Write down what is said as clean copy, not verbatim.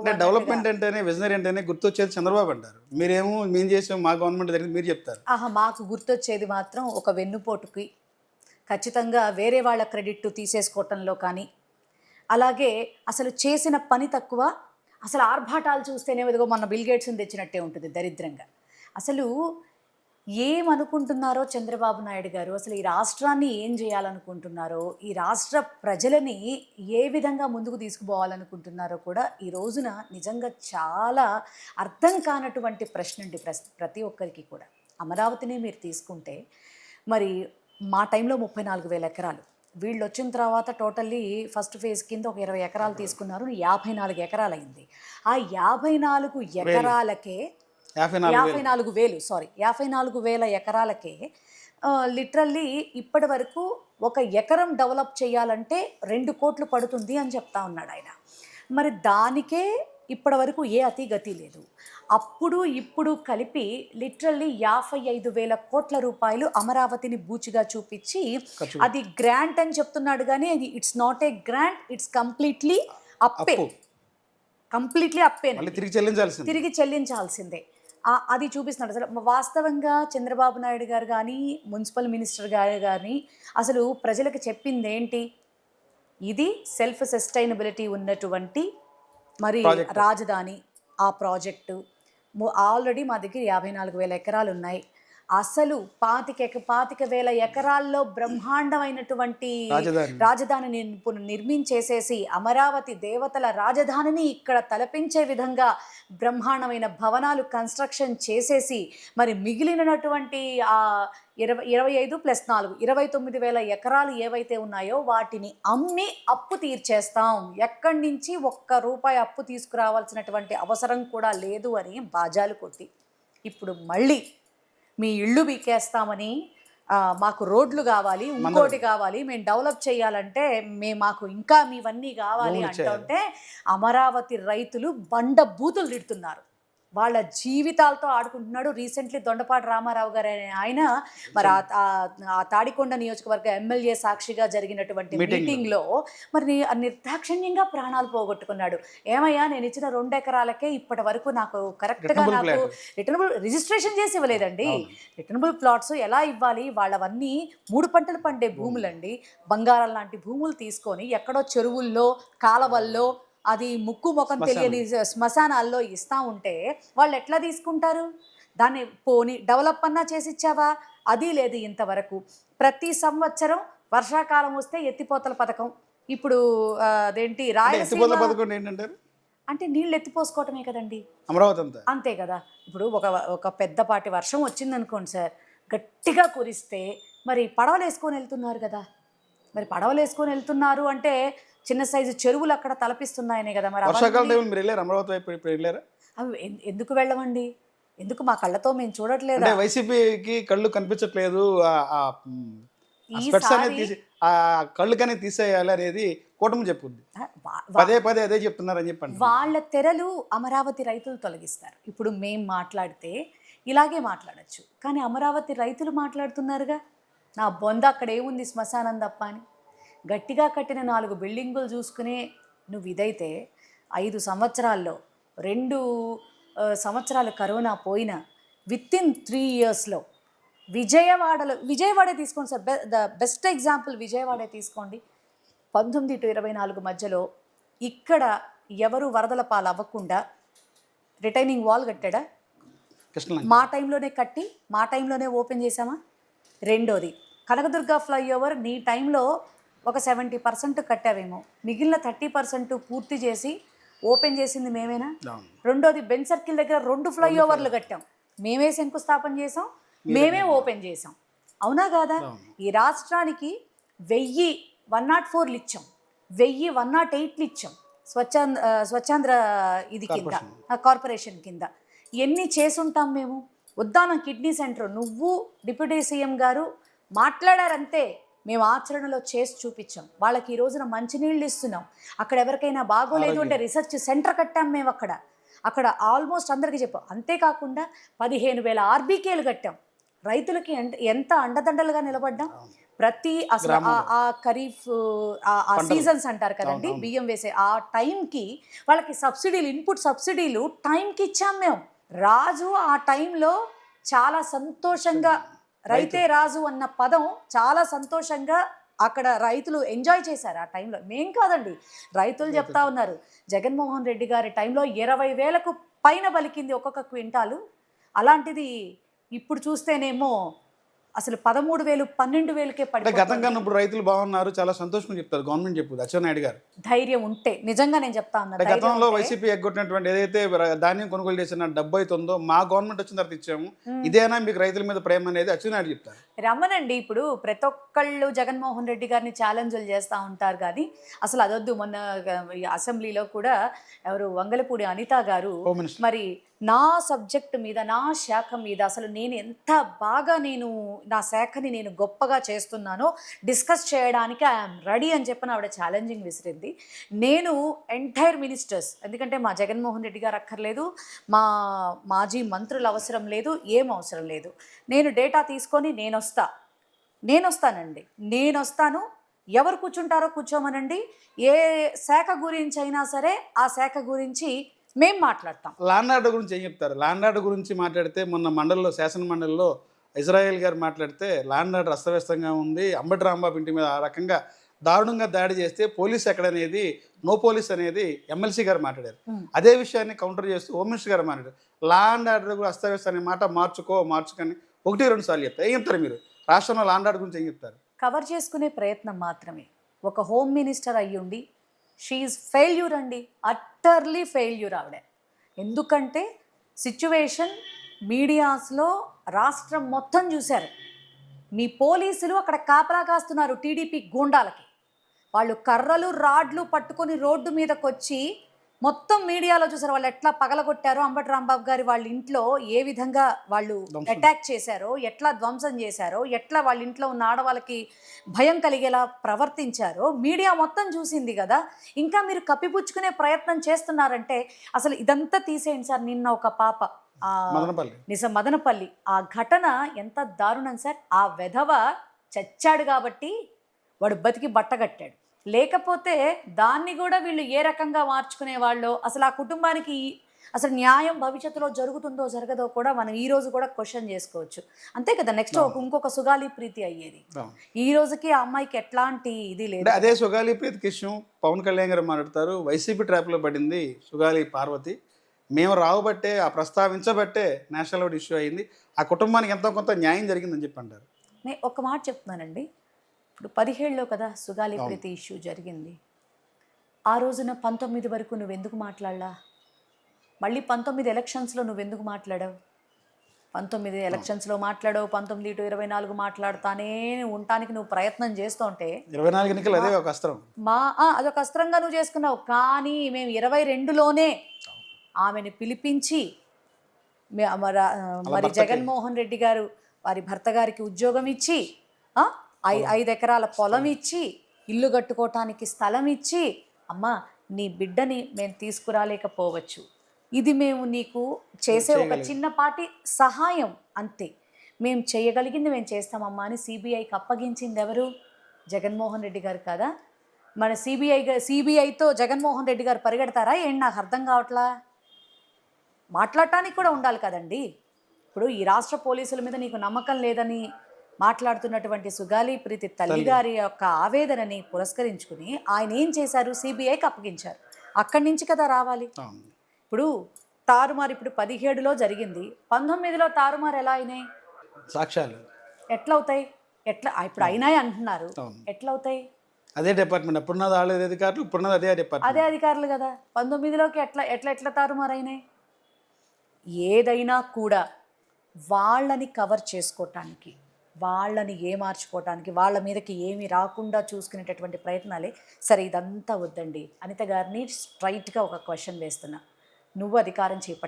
Chandrababu development అంటేనే visionary అంటేనే గుర్తొచ్చేది చంద్రబాబు అంటారు. మీరేమో మేము చేసాం మా గవర్నమెంట్ దగ్గర మీరు చెప్తారు. మాకు గుర్తొచ్చేది మాత్రం ఒక వెన్నుపోటుకి ఖచ్చితంగా వేరే వాళ్ళ క్రెడిట్ తీసేసుకోవటంలో కానీ, అలాగే అసలు చేసిన పని తక్కువ, అసలు ఆర్భాటాలు చూస్తేనే ఇదిగో మొన్న బిల్ గేట్స్ని తెచ్చినట్టే ఉంటుంది దరిద్రంగా. అసలు ఏమనుకుంటున్నారో చంద్రబాబు నాయుడు గారు, అసలు ఈ రాష్ట్రాన్ని ఏం చేయాలనుకుంటున్నారో, ఈ రాష్ట్ర ప్రజలని ఏ విధంగా ముందుకు తీసుకుపోవాలనుకుంటున్నారో కూడా ఈ రోజున నిజంగా చాలా అర్థం కానటువంటి ప్రశ్న అండి ప్రతి ఒక్కరికి కూడా. అమరావతిని మీరు తీసుకుంటే మరి మా టైంలో 34,000 ఎకరాలు, వీళ్ళు వచ్చిన తర్వాత టోటల్లీ ఫస్ట్ ఫేజ్ కింద ఒక 20 ఎకరాలు తీసుకున్నారు, 54 ఎకరాలు అయింది. ఆ 54 ఎకరాలకే 54,000 ఎకరాలకే లిటరల్లీ ఇప్పటి వరకు ఒక ఎకరం డెవలప్ చేయాలంటే 2 కోట్లు పడుతుంది అని చెప్తా ఉన్నాడు ఆయన. మరి దానికే ఇప్పటి వరకు ఏ అతి గతి లేదు. అప్పుడు ఇప్పుడు కలిపి లిటరల్లీ 55,000 కోట్ల రూపాయలు అమరావతిని బూచిగా చూపించి అది గ్రాంట్ అని చెప్తున్నాడు, కానీ అది it's not a grant, it's completely అప్పే, కంప్లీట్లీ అప్పే, తిరిగి చెల్లించాల్సిందే. అది చూపిస్తున్నాడు. అసలు వాస్తవంగా చంద్రబాబు నాయుడు గారు కానీ మున్సిపల్ మినిస్టర్ గారు కానీ అసలు ప్రజలకు చెప్పింది ఏంటి? ఇది సెల్ఫ్ సస్టైనబిలిటీ ఉన్నటువంటి మరి రాజధాని, ఆ ప్రాజెక్టు ఆల్రెడీ మా దగ్గర 54,000 ఎకరాలు ఉన్నాయి. అసలు 25,000 ఎకరాల్లో బ్రహ్మాండమైనటువంటి రాజధాని నిర్మించేసేసి అమరావతి దేవతల రాజధానిని ఇక్కడ తలపించే విధంగా బ్రహ్మాండమైన భవనాలు కన్స్ట్రక్షన్ చేసేసి మరి మిగిలినటువంటి 25 + 4 29,000 ఎకరాలు ఏవైతే ఉన్నాయో వాటిని అమ్మి అప్పు తీర్చేస్తాం, ఎక్కడి నుంచి ఒక్క రూపాయి అప్పు తీసుకురావాల్సినటువంటి అవసరం కూడా లేదు అని బాజాలు కొట్టి ఇప్పుడు మళ్ళీ మీ ఇళ్ళు బీకేస్తామని, మాకు రోడ్లు కావాలి, ఇంకోటి కావాలి, మేము డెవలప్ చేయాలంటే మాకు ఇంకా మీవన్నీ కావాలి అంటుంటే అమరావతి రైతులు బండ బూతులు తిడుతున్నారు, వాళ్ళ జీవితాలతో ఆడుకుంటున్నాడు. రీసెంట్లీ దొండపాటి రామారావు గారు ఆయన మరి ఆ తాడికొండ నియోజకవర్గ ఎమ్మెల్యే సాక్షిగా జరిగినటువంటి మీటింగ్లో మరి నిర్దాక్షిణ్యంగా ప్రాణాలు పోగొట్టుకున్నాడు. ఏమయ్యా, నేను ఇచ్చిన 2 ఎకరాలకే ఇప్పటి వరకు నాకు కరెక్ట్గా నాకు రిటర్నబుల్ రిజిస్ట్రేషన్ చేసి ఇవ్వలేదండి. రిటర్నబుల్ ప్లాట్స్ ఎలా ఇవ్వాలి? వాళ్ళవన్నీ 3 పంటలు పండే భూములండి, బంగారం లాంటి భూములు తీసుకొని ఎక్కడో చెరువుల్లో కాలవల్లో అది ముక్కు ముఖం తెలియని శ్మశానాల్లో ఇస్తూ ఉంటే వాళ్ళు ఎట్లా తీసుకుంటారు? దాన్ని పోని డెవలప్ అన్నా చేసి ఇచ్చావా? అది లేదు ఇంతవరకు. ప్రతి సంవత్సరం వర్షాకాలం వస్తే ఎత్తిపోతల పథకం, ఇప్పుడు అదేంటి రాయలసీమ అంటే నీళ్ళు ఎత్తిపోసుకోవటమే కదండి అమరావతి అంతే కదా. ఇప్పుడు ఒక పెద్దపాటి వర్షం వచ్చిందనుకోండి సార్, గట్టిగా కురిస్తే మరి పడవలు వేసుకొని వెళ్తున్నారు కదా. మరి పడవలు వేసుకొని వెళ్తున్నారు అంటే చిన్న సైజు చెరువులు అక్కడ తలపిస్తున్నాయనే కదా. మరి అవి ఎందుకు వెళ్ళమండి? ఎందుకు మా కళ్ళతో మేము చూడట్లేదు? వైసీపీకి కళ్ళు కనిపించట్లేదు, కళ్ళు కానీ తీసేయాలి అనేది కూటమి చెప్పుద్ది, పదే అదే చెప్తున్నారని చెప్పండి. వాళ్ళ తెరలు అమరావతి రైతులు తొలగిస్తారు. ఇప్పుడు మేము మాట్లాడితే ఇలాగే మాట్లాడచ్చు, కానీ అమరావతి రైతులు మాట్లాడుతున్నారుగా, నా బొంద అక్కడ ఏముంది శ్మశానం తప్ప అని. గట్టిగా కట్టిన 4 బిల్డింగులు చూసుకునే నువ్వు ఇదైతే 5 సంవత్సరాల్లో 2 సంవత్సరాలు కరోనా పోయిన వితిన్ 3 ఇయర్స్లో విజయవాడే తీసుకోండి సార్, ద బెస్ట్ ఎగ్జాంపుల్ విజయవాడే తీసుకోండి. 19 to 24 మధ్యలో ఇక్కడ ఎవరు వరదల పాలు అవ్వకుండా రిటైనింగ్ వాల్ కట్టాడా? మా టైంలోనే కట్టి మా టైంలోనే ఓపెన్ చేసామా? రెండోది కనకదుర్గ ఫ్లైఓవర్ నీ టైంలో ఒక 70% కట్టావేమో, మిగిలిన 30% పూర్తి చేసి ఓపెన్ చేసింది మేమేనా? రెండోది బెంచ్ సర్కిల్ దగ్గర 2 ఫ్లైఓవర్లు కట్టాం, మేమే శంకుస్థాపన చేసాం, మేమే ఓపెన్ చేసాం, అవునా కాదా? ఈ రాష్ట్రానికి 1,104 ఇచ్చాం, 1,108 ఇచ్చాం స్వచ్ఛాంధ్ర ఇది కింద, కార్పొరేషన్ కింద. ఎన్ని చేసుంటాం మేము? ఉద్దానం కిడ్నీ సెంటర్ నువ్వు డిప్యూటీ సీఎం గారు మాట్లాడారంతే, మేము ఆచరణలో చేసి చూపించాం. వాళ్ళకి ఈ రోజున మంచినీళ్ళు ఇస్తున్నాం. అక్కడ ఎవరికైనా బాగోలేదు అంటే రీసెర్చ్ సెంటర్ కట్టాం మేము అక్కడ ఆల్మోస్ట్ అందరికీ చెప్పాం. అంతేకాకుండా 15,000 ఆర్బీకేలు కట్టాం. రైతులకి ఎంత అండదండలుగా నిలబడ్డాం. ప్రతి అసలు ఆ ఖరీఫ్ ఆ సీజన్స్ అంటారు కదండి, బియ్యం వేసే ఆ టైంకి వాళ్ళకి సబ్సిడీలు, ఇన్పుట్ సబ్సిడీలు టైంకి ఇచ్చాం మేము. రాజు ఆ టైంలో చాలా సంతోషంగా, రైతే రాజు అన్న పదం చాలా సంతోషంగా అక్కడ రైతులు ఎంజాయ్ చేశారు ఆ టైంలో. మేం కాదండి, రైతులు చెప్తా ఉన్నారు. జగన్మోహన్ రెడ్డి గారి టైంలో 20,000కు పైన పలికింది ఒక్కొక్క క్వింటాలు. అలాంటిది ఇప్పుడు చూస్తేనేమో అసలు 13,000 12,000కే అంటే పడిపోతుంది. గతం కన్నా ఇప్పుడు రైతులు బాగున్నారు, చాలా సంతోషంగా చెప్తారు గవర్నమెంట్ చెప్పుది అచ్చెన్నాయుడు గారు. ధైర్యం ఉంటే నిజంగా నేను చెప్తా ఉన్నా, అంటే గతంలో వైసీపీ ఎగ్గొట్టినటువంటి ఏదైతే ధాన్యం కొనుగోలు చేసిన డబ్బు అవుతుందో మా గవర్నమెంట్ వచ్చిన తర్వాత ఇచ్చాము, ఇదేనా మీకు రైతుల మీద ప్రేమ అనేది అచ్చెన్నాయుడు చెప్తారు. రమ్మనండి. ఇప్పుడు ప్రతి ఒక్కళ్ళు జగన్మోహన్ రెడ్డి గారిని ఛాలెంజ్లు చేస్తూ ఉంటారు, కానీ అసలు అదొద్దు. మొన్న ఈ అసెంబ్లీలో కూడా ఎవరు వంగలపూడి అనిత గారు హోమ్ మినిస్టర్. మరి నా సబ్జెక్ట్ మీద, నా శాఖ మీద అసలు నేను ఎంత బాగా నా శాఖని నేను గొప్పగా చేస్తున్నానో డిస్కస్ చేయడానికి ఐఎమ్ రెడీ అని చెప్పిన ఆవిడ ఛాలెంజింగ్ విసిరింది. నేను ఎంటైర్ మినిస్టర్స్, ఎందుకంటే మా జగన్మోహన్ రెడ్డి గారు అక్కర్లేదు, మా మాజీ మంత్రులు అవసరం లేదు, ఏం అవసరం లేదు. నేను డేటా తీసుకొని నేను వస్తాను. ఎవరు కూర్చుంటారో కూర్చోమనండి. ఏ శాఖ గురించి అయినా సరే ఆ శాఖ గురించి మేం మాట్లాడతాం. ల్యాండ్ ఆర్డర్ గురించి ఏం చెప్తారు? ల్యాండ్ ఆర్డర్ గురించి మాట్లాడితే మొన్న మండలిలో, శాసన మండలిలో ఇజ్రాయెల్ గారు మాట్లాడితే ల్యాండ్ ఆర్డర్ అస్తవ్యస్తంగా ఉంది, అంబటి రాంబాబు ఇంటి మీద ఆ రకంగా దారుణంగా దాడి చేస్తే పోలీస్ ఎక్కడనేది, నో పోలీస్ అనేది ఎమ్మెల్సీ గారు మాట్లాడారు. అదే విషయాన్ని కౌంటర్ చేస్తూ హోమ్ మినిస్టర్ గారు మాట్లాడారు. ల్యాండ్ ఆర్డర్ కూడా అస్తవ్యస్తం అనే మాట మార్చుకొని 1-2 సార్లు చెప్తారు. ఏం చెప్తారు మీరు? రాష్ట్రంలో ల్యాండ్ ఆర్డర్ గురించి ఏం చెప్తారు? కవర్ చేసుకునే ప్రయత్నం మాత్రమే. ఒక హోమ్ మినిస్టర్ అయ్యుండి షీఈ్ ఫెయిల్యూర్ అండి, అట్టర్లీ ఫెయిల్యూర్ ఆవిడ. ఎందుకంటే సిచ్యువేషన్ మీడియాస్లో రాష్ట్రం మొత్తం చూశారు. మీ పోలీసులు అక్కడ కాపలా కాస్తున్నారు టీడీపీ గూండాలకి. వాళ్ళు కర్రలు రాడ్లు పట్టుకొని రోడ్డు మీదకి వచ్చి మొత్తం మీడియాలో చూసారు వాళ్ళు ఎట్లా పగలగొట్టారో, అంబటి రాంబాబు గారి వాళ్ళ ఇంట్లో ఏ విధంగా వాళ్ళు అటాక్ చేశారో, ఎట్లా ధ్వంసం చేశారో, ఎట్లా వాళ్ళ ఇంట్లో ఉన్న ఆడవాళ్ళకి భయం కలిగేలా ప్రవర్తించారో మీడియా మొత్తం చూసింది కదా. ఇంకా మీరు కప్పిపుచ్చుకునే ప్రయత్నం చేస్తున్నారంటే అసలు ఇదంతా తీసేయండి సార్. నిన్న ఒక పాప మదనపల్లి ఆ ఘటన ఎంత దారుణం సార్. ఆ వెధవ చచ్చాడు కాబట్టి వాడు బతికి బట్టగట్టాడు. లేకపోతే దాన్ని కూడా వీళ్ళు ఏ రకంగా మార్చుకునే వాళ్ళు, అసలు ఆ కుటుంబానికి అసలు న్యాయం భవిష్యత్తులో జరుగుతుందో జరగదో కూడా మనం ఈ రోజు కూడా క్వశ్చన్ చేసుకోవచ్చు. అంతే కదా. నెక్స్ట్ ఇంకొక సుగాలి ప్రీతి అయ్యేది. ఈ రోజుకి ఆ అమ్మాయికి ఎట్లాంటి ఇది లేదు. అదే సుగాలి ప్రీతి విషయం పవన్ కళ్యాణ్ గారు మాట్లాడతారు. వైసీపీ ట్రాప్లో పడింది సుగాలి పార్వతి, మేము రావబట్టే, ఆ ప్రస్తావించబట్టే నేషనల్ అవార్డు ఇష్యూ అయింది, ఆ కుటుంబానికి ఎంతో కొంత న్యాయం జరిగిందని చెప్పి అంటారు. నేను ఒక మాట చెప్తున్నానండి. ఇప్పుడు 17లో కదా సుగాలి ప్రీతి ఇష్యూ జరిగింది. ఆ రోజున 19 వరకు నువ్వెందుకు మాట్లాడలా? మళ్ళీ 19 ఎలక్షన్స్లో నువ్వెందుకు మాట్లాడావు? 19 ఎలక్షన్స్లో మాట్లాడావు, 19 to 24 మాట్లాడుతానే ఉండటానికి నువ్వు ప్రయత్నం చేస్తూ ఉంటే 24 ఎన్నికలు అదే ఒక అస్త్రం. అదొక అస్త్రంగా నువ్వు చేసుకున్నావు. కానీ మేము 22లోనే ఆమెను పిలిపించి మరి జగన్మోహన్ రెడ్డి గారు వారి భర్త గారికి ఉద్యోగం ఇచ్చి, 5 ఎకరాల పొలం ఇచ్చి, ఇల్లు కట్టుకోవటానికి స్థలం ఇచ్చి, అమ్మా నీ బిడ్డని మేము తీసుకురాలేకపోవచ్చు, ఇది మేము నీకు చేసే ఒక చిన్నపాటి సహాయం అంతే, మేము చేయగలిగింది మేము చేస్తామమ్మా అని సిబిఐకి అప్పగించింది ఎవరు? జగన్మోహన్ రెడ్డి గారు కదా. మన సిబిఐతో జగన్మోహన్ రెడ్డి గారు పరిగెడతారా ఏంటి? నాకు అర్థం కావట్లా. మాట్లాడటానికి కూడా ఉండాలి కదండి. ఇప్పుడు ఈ రాష్ట్ర పోలీసుల మీద నీకు నమ్మకం లేదని మాట్లాడుతున్నటువంటి సుగాలి ప్రీతి తల్లి గారి యొక్క ఆవేదనని పురస్కరించుకుని ఆయన ఏం చేశారు? సిబిఐకి అప్పగించారు. అక్కడి నుంచి కదా రావాలి. ఇప్పుడు తారుమారు ఇప్పుడు 17లో జరిగింది, 19లో తారుమారు ఎలా అయినాయి? సాక్ష్యాలు ఎట్లా అవుతాయి? ఇప్పుడు అయినాయి అంటున్నారు, ఎట్లా అవుతాయి? అదే డిపార్ట్మెంట్ అప్పుడున్నది, వాళ్ళ అధికారులు ఇప్పుడున్నది అదే డిపార్ట్మెంట్, అదే అధికారులు కదా. 19లోకి ఎట్లా తారుమారు అయినాయి? ఏదైనా కూడా వాళ్ళని కవర్ చేసుకోవటానికి, వాళ్ళని ఏమార్చుకోవటానికి, వాళ్ళ మీదకి ఏమి రాకుండా చూసుకునేటటువంటి ప్రయత్నాలే. సరే ఇదంతా వద్దండి, అనిత గారిని స్ట్రైట్గా ఒక క్వశ్చన్ వేస్తున్నా. నువ్వు అధికారం చేపట్టావు.